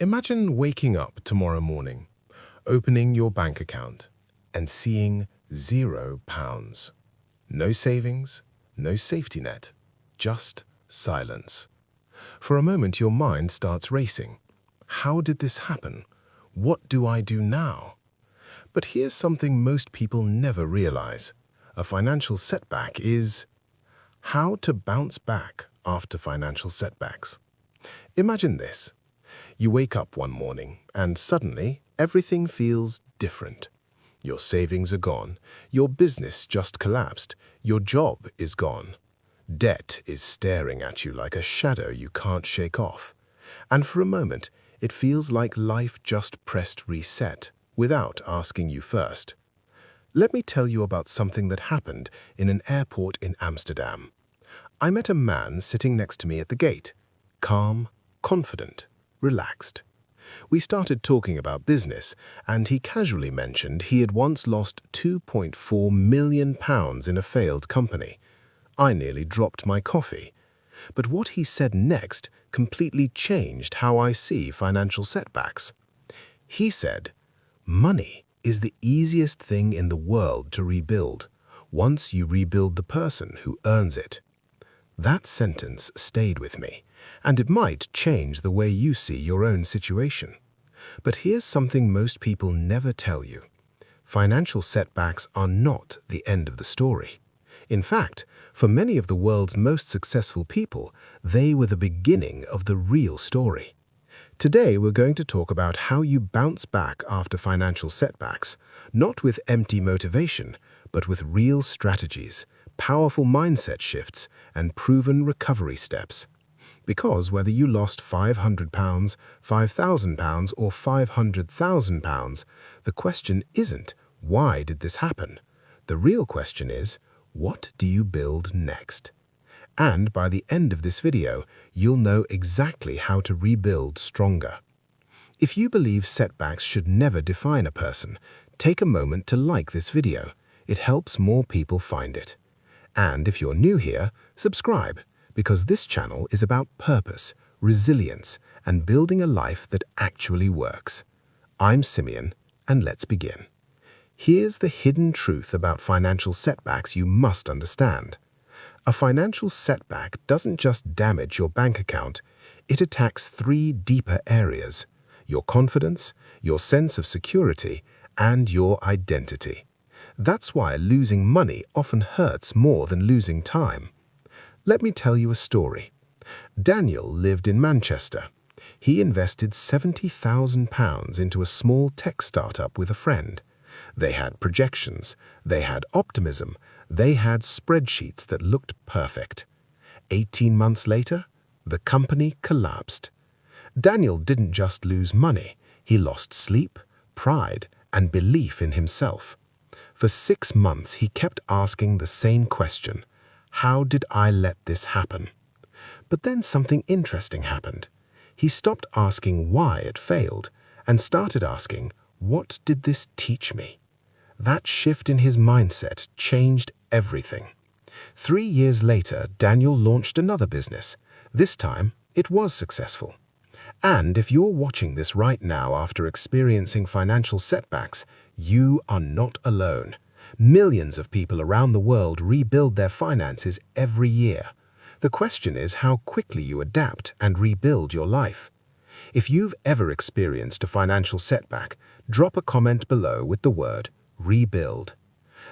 Imagine waking up tomorrow morning, opening your bank account, and seeing £0. No savings, no safety net, just silence. For a moment, your mind starts racing. How did this happen? What do I do now? But here's something most people never realize. A financial setback is how to bounce back after financial setbacks. Imagine this. You wake up one morning and suddenly everything feels different. Your savings are gone, your business just collapsed, your job is gone. Debt is staring at you like a shadow you can't shake off. And for a moment, it feels like life just pressed reset without asking you first. Let me tell you about something that happened in an airport in Amsterdam. I met a man sitting next to me at the gate, calm, confident, relaxed. We started talking about business, and he casually mentioned he had once lost £2.4 million in a failed company. I nearly dropped my coffee. But what he said next completely changed how I see financial setbacks. He said, "Money is the easiest thing in the world to rebuild, once you rebuild the person who earns it." That sentence stayed with me, and it might change the way you see your own situation. But here's something most people never tell you. Financial setbacks are not the end of the story. In fact, for many of the world's most successful people, they were the beginning of the real story. Today, we're going to talk about how you bounce back after financial setbacks, not with empty motivation, but with real strategies, powerful mindset shifts, and proven recovery steps. Because whether you lost £500, £5,000, or £500,000, the question isn't, why did this happen? The real question is, what do you build next? And by the end of this video, you'll know exactly how to rebuild stronger. If you believe setbacks should never define a person, take a moment to like this video. It helps more people find it. And if you're new here, subscribe, because this channel is about purpose, resilience, and building a life that actually works. I'm Simeon, and let's begin. Here's the hidden truth about financial setbacks you must understand. A financial setback doesn't just damage your bank account, it attacks three deeper areas: your confidence, your sense of security, and your identity. That's why losing money often hurts more than losing time. Let me tell you a story. Daniel lived in Manchester. He invested £70,000 into a small tech startup with a friend. They had projections, they had optimism, they had spreadsheets that looked perfect. 18 months later, the company collapsed. Daniel didn't just lose money, he lost sleep, pride, and belief in himself. For 6 months, he kept asking the same question: how did I let this happen? But then something interesting happened. He stopped asking why it failed and started asking, what did this teach me? That shift in his mindset changed everything. 3 years later, Daniel launched another business. This time, it was successful. And if you're watching this right now after experiencing financial setbacks, you are not alone. Millions of people around the world rebuild their finances every year. The question is how quickly you adapt and rebuild your life. If you've ever experienced a financial setback, drop a comment below with the word rebuild.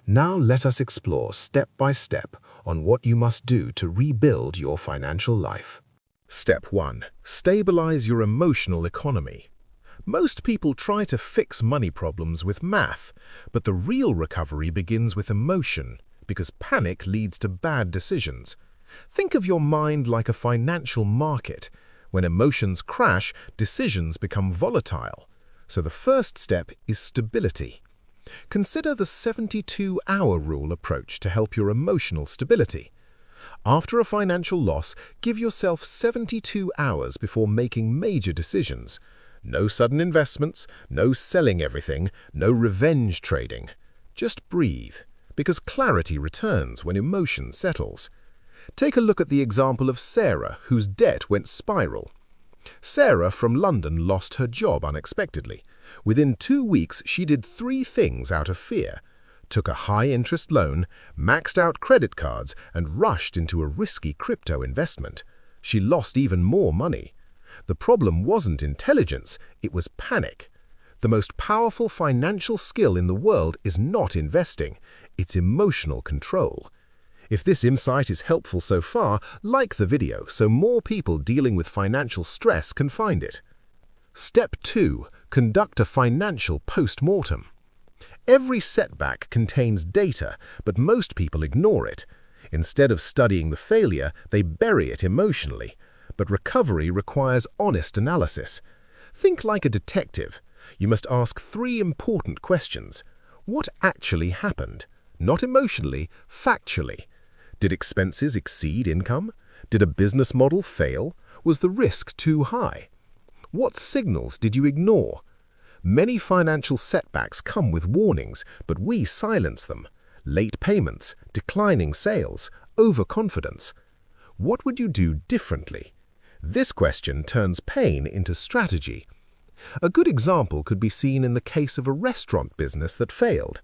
Now let us explore step by step on what you must do to rebuild your financial life. Step 1. Stabilize your emotional economy. Most people try to fix money problems with math, but the real recovery begins with emotion, because panic leads to bad decisions. Think of your mind like a financial market. When emotions crash, decisions become volatile. So the first step is stability. Consider the 72-hour rule approach to help your emotional stability. After a financial loss, give yourself 72 hours before making major decisions. No sudden investments, no selling everything, no revenge trading. Just breathe, because clarity returns when emotion settles. Take a look at the example of Sarah, whose debt went spiral. Sarah from London lost her job unexpectedly. Within 2 weeks, she did 3 things out of fear: took a high-interest loan, maxed out credit cards, and rushed into a risky crypto investment. She lost even more money. The problem wasn't intelligence, it was panic. The most powerful financial skill in the world is not investing, it's emotional control. If this insight is helpful so far, like the video so more people dealing with financial stress can find it. Step 2. Conduct a financial post-mortem. Every setback contains data, but most people ignore it. Instead of studying the failure, they bury it emotionally. But recovery requires honest analysis. Think like a detective. You must ask 3 important questions. What actually happened? Not emotionally, factually. Did expenses exceed income? Did a business model fail? Was the risk too high? What signals did you ignore? Many financial setbacks come with warnings, but we silence them. Late payments, declining sales, overconfidence. What would you do differently? This question turns pain into strategy. A good example could be seen in the case of a restaurant business that failed.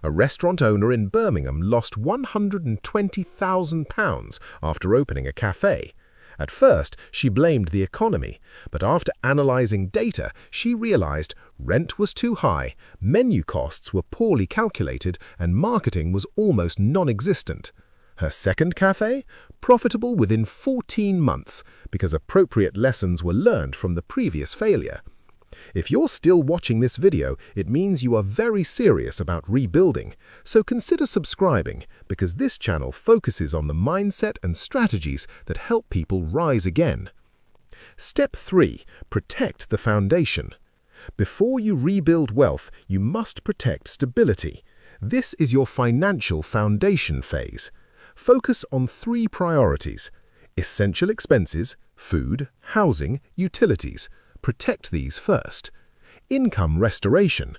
A restaurant owner in Birmingham lost £120,000 after opening a cafe. At first, she blamed the economy, but after analyzing data, she realized rent was too high, menu costs were poorly calculated, and marketing was almost non-existent. Her second cafe? Profitable within 14 months, because appropriate lessons were learned from the previous failure. If you're still watching this video, it means you are very serious about rebuilding, so consider subscribing, because this channel focuses on the mindset and strategies that help people rise again. Step 3. Protect the foundation. Before you rebuild wealth, you must protect stability. This is your financial foundation phase. Focus on 3 priorities: essential expenses, food, housing, utilities. Protect these first. Income restoration.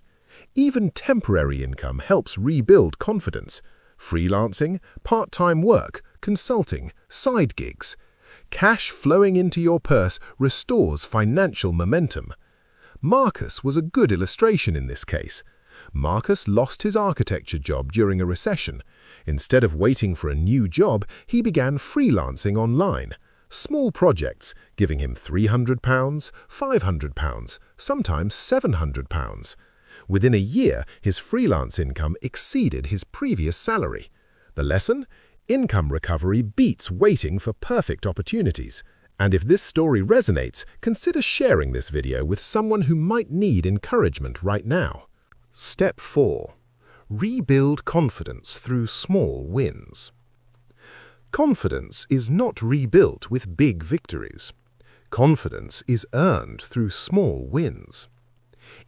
Even temporary income helps rebuild confidence. Freelancing, part-time work, consulting, side gigs. Cash flowing into your purse restores financial momentum. Marcus was a good illustration in this case. Marcus lost his architecture job during a recession. Instead of waiting for a new job, he began freelancing online. Small projects, giving him £300, £500, sometimes £700. Within a year, his freelance income exceeded his previous salary. The lesson? Income recovery beats waiting for perfect opportunities. And if this story resonates, consider sharing this video with someone who might need encouragement right now. Step 4. Rebuild confidence through small wins. Confidence is not rebuilt with big victories. Confidence is earned through small wins.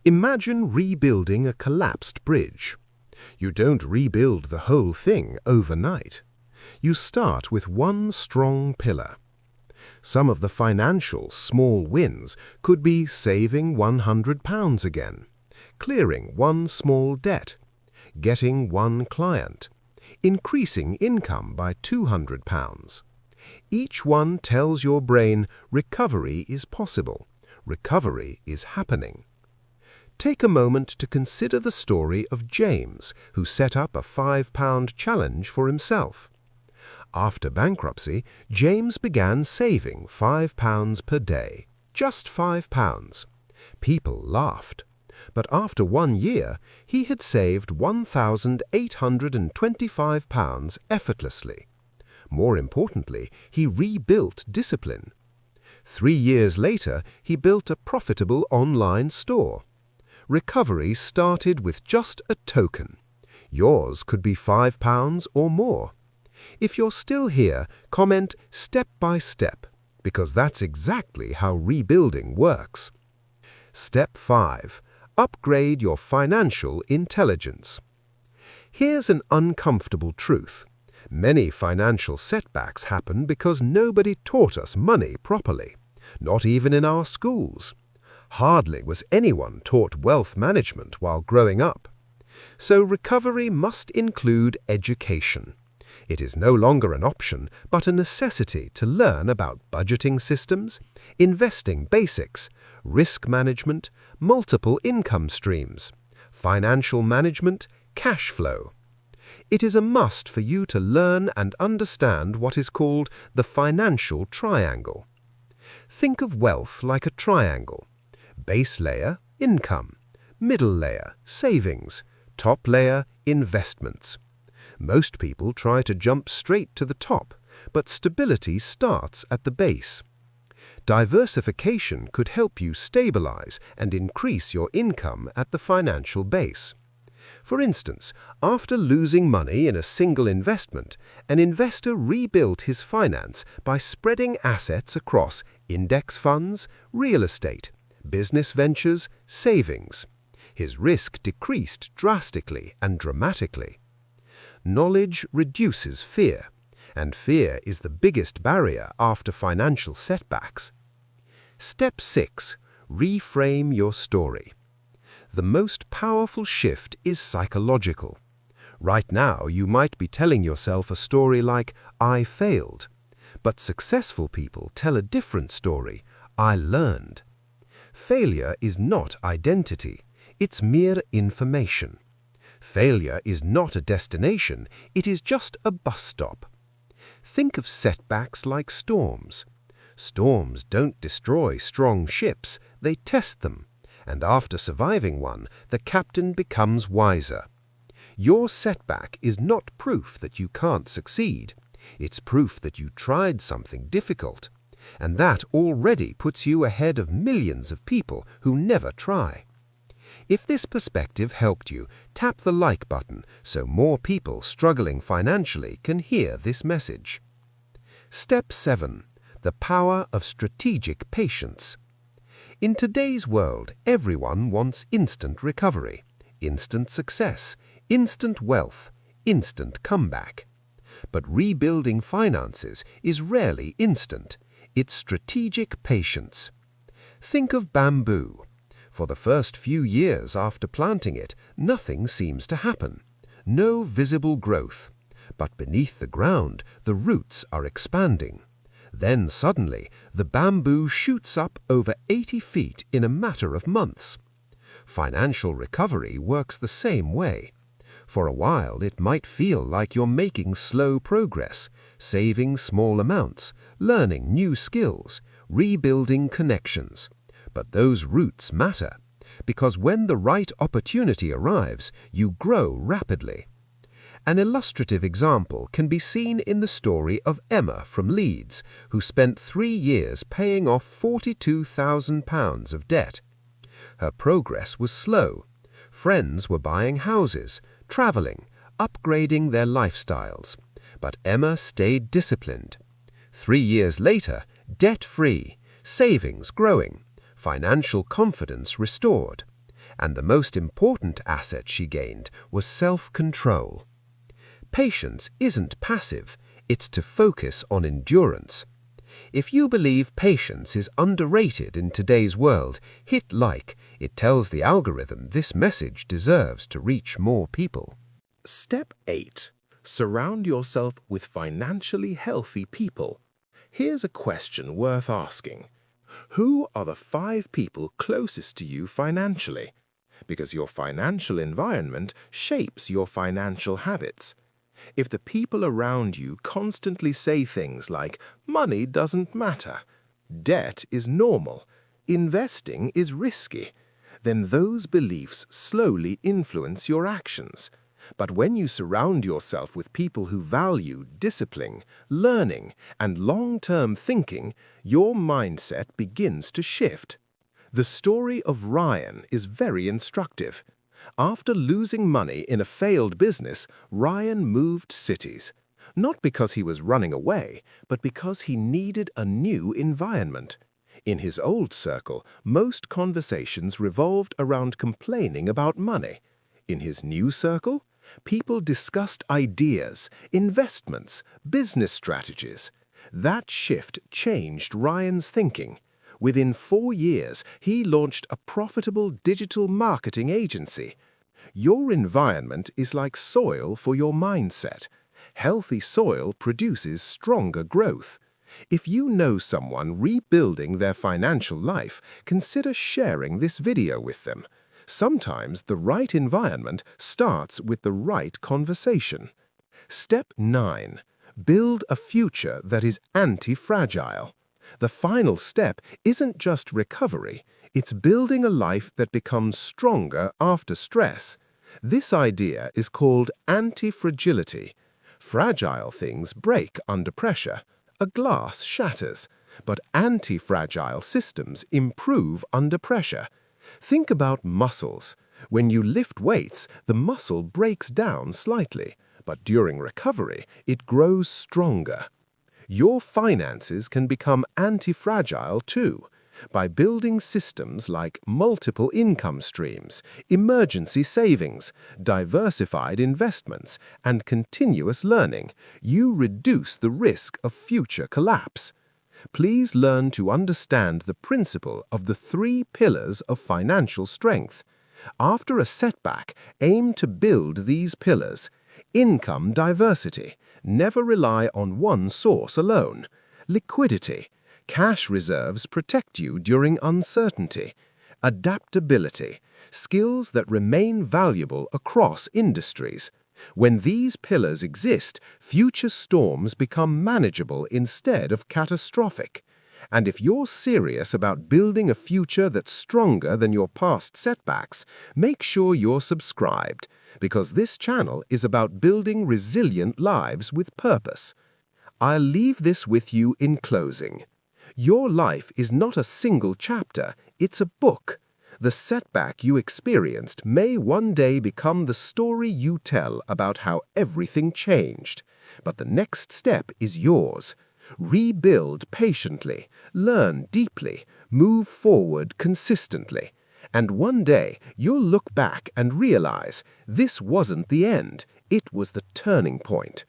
Imagine rebuilding a collapsed bridge. You don't rebuild the whole thing overnight. You start with one strong pillar. Some of the financial small wins could be saving £100 again, clearing one small debt, getting one client, increasing income by £200. Each one tells your brain recovery is possible, recovery is happening. Take a moment to consider the story of James, who set up a £5 challenge for himself. After bankruptcy, James began saving £5 per day, just £5. People laughed. But after 1 year, he had saved £1,825 effortlessly. More importantly, he rebuilt discipline. 3 years later, he built a profitable online store. Recovery started with just a token. Yours could be £5 or more. If you're still here, comment step by step, because that's exactly how rebuilding works. Step 5. Upgrade your financial intelligence. Here's an uncomfortable truth. Many financial setbacks happen because nobody taught us money properly, not even in our schools. Hardly was anyone taught wealth management while growing up. So recovery must include education. It is no longer an option, but a necessity to learn about budgeting systems, investing basics, risk management, multiple income streams, financial management, cash flow. It is a must for you to learn and understand what is called the financial triangle. Think of wealth like a triangle. Base layer, income. Middle layer, savings. Top layer, investments. Most people try to jump straight to the top, but stability starts at the base. Diversification could help you stabilize and increase your income at the financial base. For instance, after losing money in a single investment, an investor rebuilt his finance by spreading assets across index funds, real estate, business ventures, savings. His risk decreased drastically and dramatically. Knowledge reduces fear, and fear is the biggest barrier after financial setbacks. Step 6. Reframe your story. The most powerful shift is psychological. Right now, you might be telling yourself a story like, "I failed." But successful people tell a different story, "I learned." Failure is not identity, it's mere information. Failure is not a destination, it is just a bus stop. Think of setbacks like storms. Storms don't destroy strong ships, they test them. And after surviving one, the captain becomes wiser. Your setback is not proof that you can't succeed. It's proof that you tried something difficult. And that already puts you ahead of millions of people who never try. If this perspective helped you, tap the like button so more people struggling financially can hear this message. Step 7. The power of strategic patience. In today's world, everyone wants instant recovery, instant success, instant wealth, instant comeback. But rebuilding finances is rarely instant. It's strategic patience. Think of bamboo. For the first few years after planting it, nothing seems to happen. No visible growth. But beneath the ground, the roots are expanding. Then suddenly, the bamboo shoots up over 80 feet in a matter of months. Financial recovery works the same way. For a while, it might feel like you're making slow progress, saving small amounts, learning new skills, rebuilding connections. But those roots matter, because when the right opportunity arrives, you grow rapidly. An illustrative example can be seen in the story of Emma from Leeds, who spent 3 years paying off £42,000 of debt. Her progress was slow. Friends were buying houses, traveling, upgrading their lifestyles. But Emma stayed disciplined. 3 years later, debt-free, savings growing, financial confidence restored. And the most important asset she gained was self-control. Patience isn't passive, it's to focus on endurance. If you believe patience is underrated in today's world, hit like. It tells the algorithm this message deserves to reach more people. Step 8. Surround yourself with financially healthy people. Here's a question worth asking. Who are the 5 people closest to you financially? Because your financial environment shapes your financial habits. If the people around you constantly say things like, "Money doesn't matter," "Debt is normal," "Investing is risky," then those beliefs slowly influence your actions. But when you surround yourself with people who value discipline, learning, and long-term thinking, your mindset begins to shift. The story of Ryan is very instructive. After losing money in a failed business, Ryan moved cities. Not because he was running away, but because he needed a new environment. In his old circle, most conversations revolved around complaining about money. In his new circle, people discussed ideas, investments, business strategies. That shift changed Ryan's thinking. Within 4 years, he launched a profitable digital marketing agency. Your environment is like soil for your mindset. Healthy soil produces stronger growth. If you know someone rebuilding their financial life, consider sharing this video with them. Sometimes the right environment starts with the right conversation. Step 9. Build a future that is anti-fragile. The final step isn't just recovery, it's building a life that becomes stronger after stress. This idea is called anti-fragility. Fragile things break under pressure. A glass shatters, but anti-fragile systems improve under pressure. Think about muscles. When you lift weights, the muscle breaks down slightly, but during recovery, it grows stronger. Your finances can become anti-fragile too, by building systems like multiple income streams, emergency savings, diversified investments, and continuous learning. You reduce the risk of future collapse. Please learn to understand the principle of the 3 pillars of financial strength. After a setback, aim to build these pillars. Income diversity. Never rely on one source alone. Liquidity. Cash reserves protect you during uncertainty. Adaptability. Skills that remain valuable across industries. When these pillars exist, future storms become manageable instead of catastrophic. And if you're serious about building a future that's stronger than your past setbacks, make sure you're subscribed, because this channel is about building resilient lives with purpose. I'll leave this with you in closing. Your life is not a single chapter, it's a book. The setback you experienced may one day become the story you tell about how everything changed. But the next step is yours. Rebuild patiently, learn deeply, move forward consistently. And one day you'll look back and realize this wasn't the end, it was the turning point.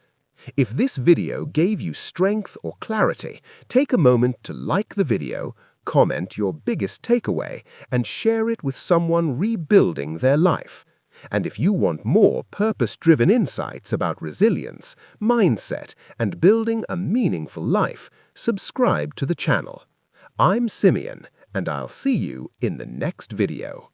If this video gave you strength or clarity, take a moment to like the video, comment your biggest takeaway, and share it with someone rebuilding their life. And if you want more purpose-driven insights about resilience, mindset, and building a meaningful life, subscribe to the channel. I'm Simeon, and I'll see you in the next video.